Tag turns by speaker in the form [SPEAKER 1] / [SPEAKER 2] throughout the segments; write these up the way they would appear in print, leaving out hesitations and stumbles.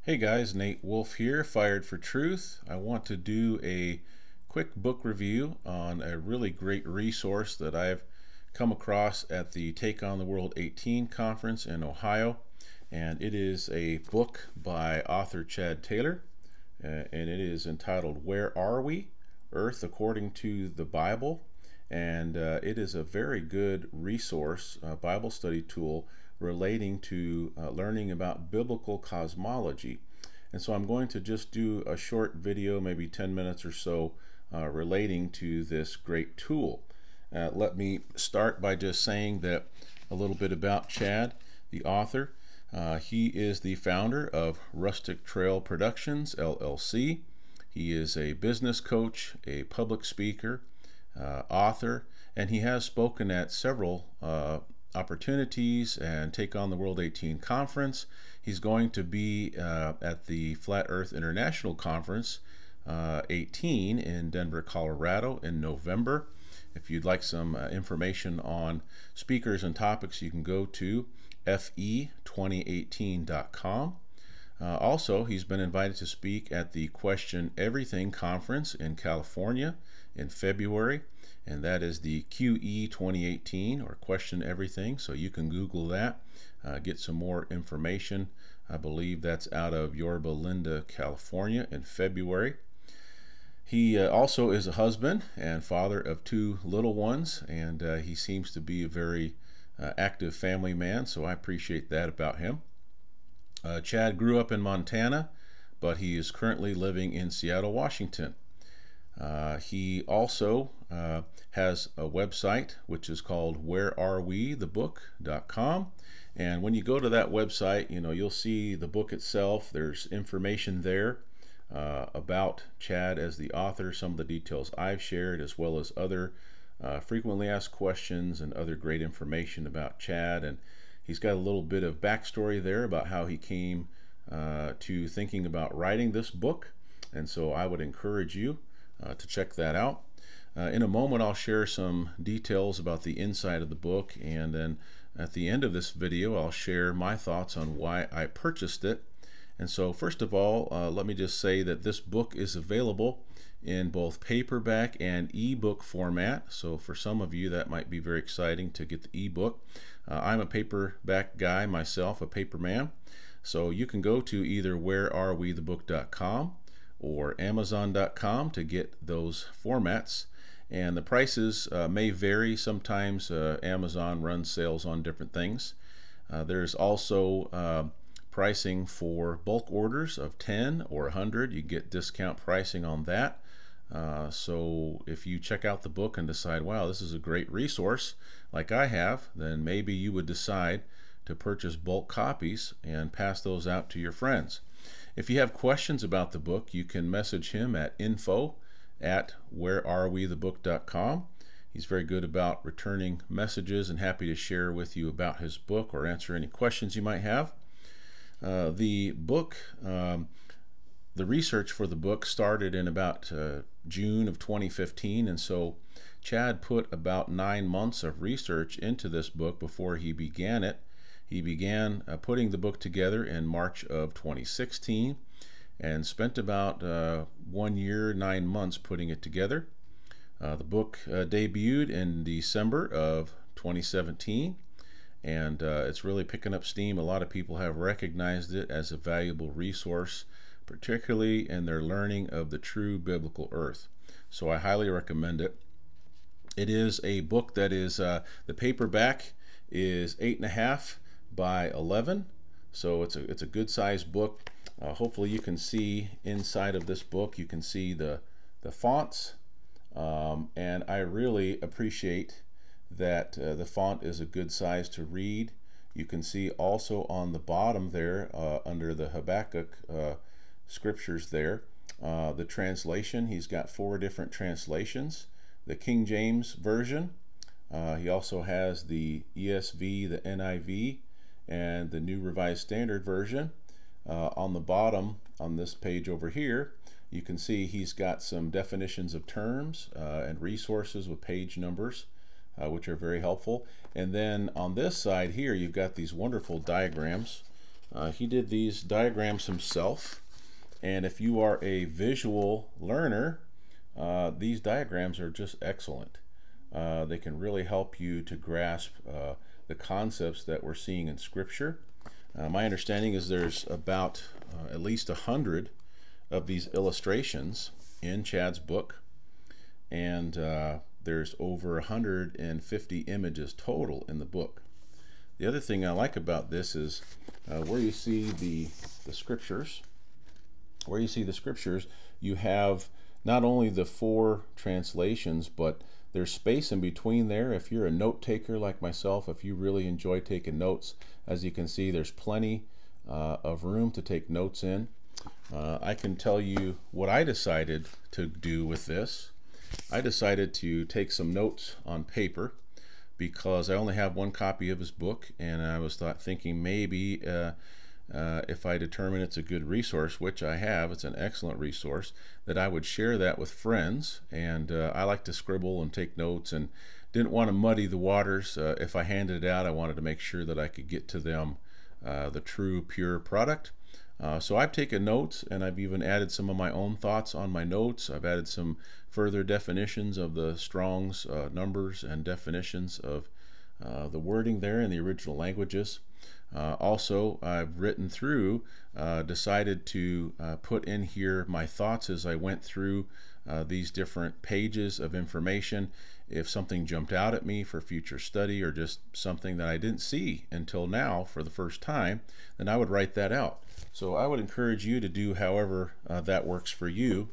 [SPEAKER 1] Hey guys, Nate Wolf here, Fired for Truth. I want to do a quick book review on a really great resource that I've come across at the Take on the World 18 conference in Ohio. And it is a book by author Chad Taylor, and it is entitled Where Are We? Earth According to the Bible. And it is a very good resource, Bible study tool relating to learning about biblical cosmology. And so I'm going to just do a short video, maybe 10 minutes or so, relating to this great tool. Let me start by just saying that a little bit about Chad, the author. He is the founder of Rustic Trail Productions, LLC. He is a business coach, a public speaker, author, and he has spoken at several opportunities and Take on the World 18 conference. He's going to be at the Flat Earth International Conference 18 in Denver, Colorado in November. If you'd like some information on speakers and topics, you can go to fe2018.com. Also, he's been invited to speak at the Question Everything Conference in California in February, and that is the QE 2018, or Question Everything. So you can Google that, get some more information. I believe that's out of Yorba Linda, California in February. He also is a husband and father of two little ones, and he seems to be a very active family man, so I appreciate that about him. Chad grew up in Montana, but he is currently living in Seattle, Washington. He also has a website which is called wherearewethebook.com, and when you go to that website, you'll see the book itself. There's information there about Chad as the author, some of the details I've shared, as well as other frequently asked questions and other great information about Chad. And he's got a little bit of backstory there about how he came to thinking about writing this book, and so I would encourage you to check that out. In a moment, I'll share some details about the inside of the book, and then at the end of this video, I'll share my thoughts on why I purchased it. And so first of all, let me just say that this book is available in both paperback and ebook format. So for some of you, that might be very exciting to get the ebook. I'm a paperback guy myself, a paper man. So you can go to either wherearewethebook.com or amazon.com to get those formats. And the prices may vary. Sometimes Amazon runs sales on different things. There's also pricing for bulk orders of 10 or 100. You get discount pricing on that. So if you check out the book and decide, wow, this is a great resource, like I have, then maybe you would decide to purchase bulk copies and pass those out to your friends. If you have questions about the book, you can message him at info@wherearewethebook.com. He's very good about returning messages and happy to share with you about his book or answer any questions you might have. The book, the research for the book started in about June of 2015, and so Chad put about 9 months of research into this book before he began it. He began putting the book together in March of 2016 and spent about 1 year, 9 months putting it together. The book debuted in December of 2017, and it's really picking up steam. A lot of people have recognized it as a valuable resource, particularly in their learning of the true biblical earth. So I highly recommend it. It is a book that is, the paperback is 8.5 by 11, so it's a good sized book. Hopefully you can see inside of this book, you can see the fonts, and I really appreciate that the font is a good size to read. You can see also on the bottom there, under the Habakkuk scriptures there, the translation. He's got 4 different translations. The King James Version, he also has the ESV, the NIV, and the New Revised Standard Version. On the bottom, on this page over here, you can see he's got some definitions of terms and resources with page numbers, which are very helpful. And then on this side here, you've got these wonderful diagrams He did these diagrams himself, and if you are a visual learner, these diagrams are just excellent. They can really help you to grasp the concepts that we're seeing in Scripture. My understanding is there's about at least 100 of these illustrations in Chad's book, and there's over 150 images total in the book. The other thing I like about this is where you see the scriptures. Where you see the scriptures, you have not only the 4 translations, but there's space in between there. If you're a note taker like myself, if you really enjoy taking notes, as you can see, there's plenty of room to take notes in. I can tell you what I decided to do with this. I decided to take some notes on paper because I only have one copy of his book, and I was thinking maybe if I determine it's a good resource, which I have, it's an excellent resource, that I would share that with friends. And I like to scribble and take notes, and didn't want to muddy the waters. If I handed it out, I wanted to make sure that I could get to them the true, pure product. So I've taken notes, and I've even added some of my own thoughts on my notes. I've added some further definitions of the Strong's numbers and definitions of the wording there in the original languages. Also, I've written through, decided to put in here my thoughts as I went through these different pages of information. If something jumped out at me for future study, or just something that I didn't see until now for the first time, then I would write that out. So I would encourage you to do however that works for you.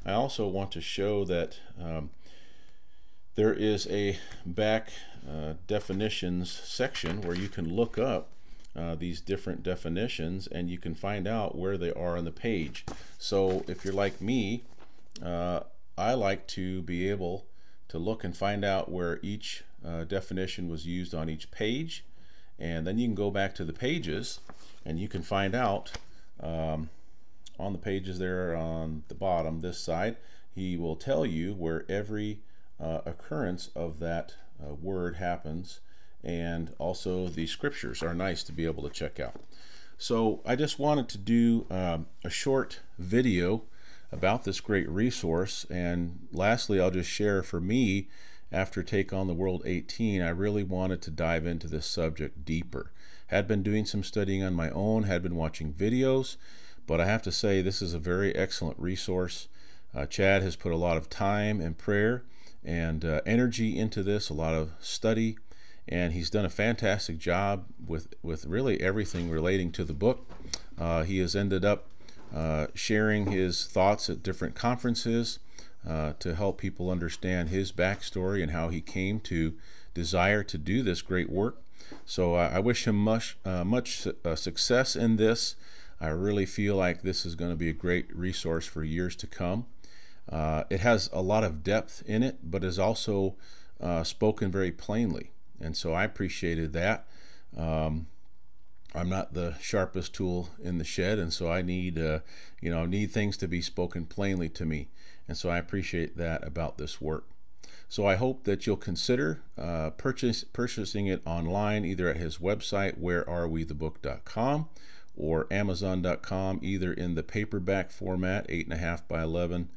[SPEAKER 1] I also want to show that there is a back definitions section where you can look up these different definitions, and you can find out where they are on the page. So if you're like me, I like to be able to look and find out where each definition was used on each page, and then you can go back to the pages and you can find out on the pages there on the bottom, this side, he will tell you where every occurrence of that word happens, and also the scriptures are nice to be able to check out. So I just wanted to do a short video about this great resource. And lastly, I'll just share, for me, after Take on the World 18, I really wanted to dive into this subject deeper. Had been doing some studying on my own, had been watching videos, but I have to say this is a very excellent resource. Chad has put a lot of time and prayer and energy into this, a lot of study, and he's done a fantastic job with really everything relating to the book. He has ended up sharing his thoughts at different conferences to help people understand his backstory and how he came to desire to do this great work. So I wish him much success in this. I really feel like this is going to be a great resource for years to come. It has a lot of depth in it, but is also spoken very plainly, and so I appreciated that. I'm not the sharpest tool in the shed, and so I need need things to be spoken plainly to me, and so I appreciate that about this work. So I hope that you'll consider purchasing it online, either at his website, wherearewethebook.com, or amazon.com, either in the paperback format, 8.5 by 11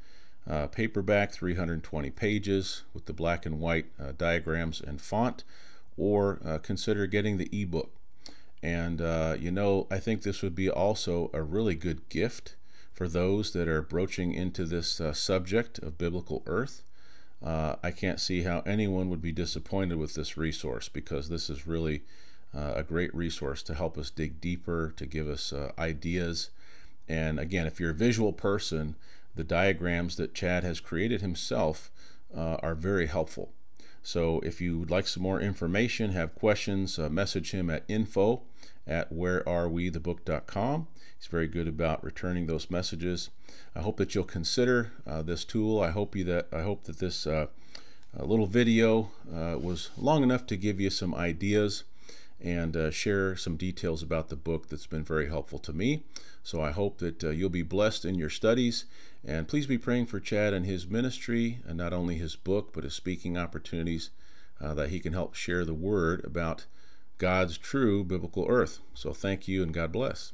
[SPEAKER 1] paperback, 320 pages with the black and white diagrams and font, or consider getting the ebook. And I think this would be also a really good gift for those that are broaching into this subject of biblical earth. I can't see how anyone would be disappointed with this resource, because this is really a great resource to help us dig deeper, to give us ideas. And again, if you're a visual person, the diagrams that Chad has created himself are very helpful. So if you would like some more information, have questions, message him at info@wherearewethebook.com. He's very good about returning those messages. I hope that you'll consider this tool. I hope that this little video was long enough to give you some ideas and share some details about the book that's been very helpful to me. So I hope that you'll be blessed in your studies, and please be praying for Chad and his ministry, and not only his book, but his speaking opportunities, that he can help share the word about God's true biblical earth. So thank you and God bless.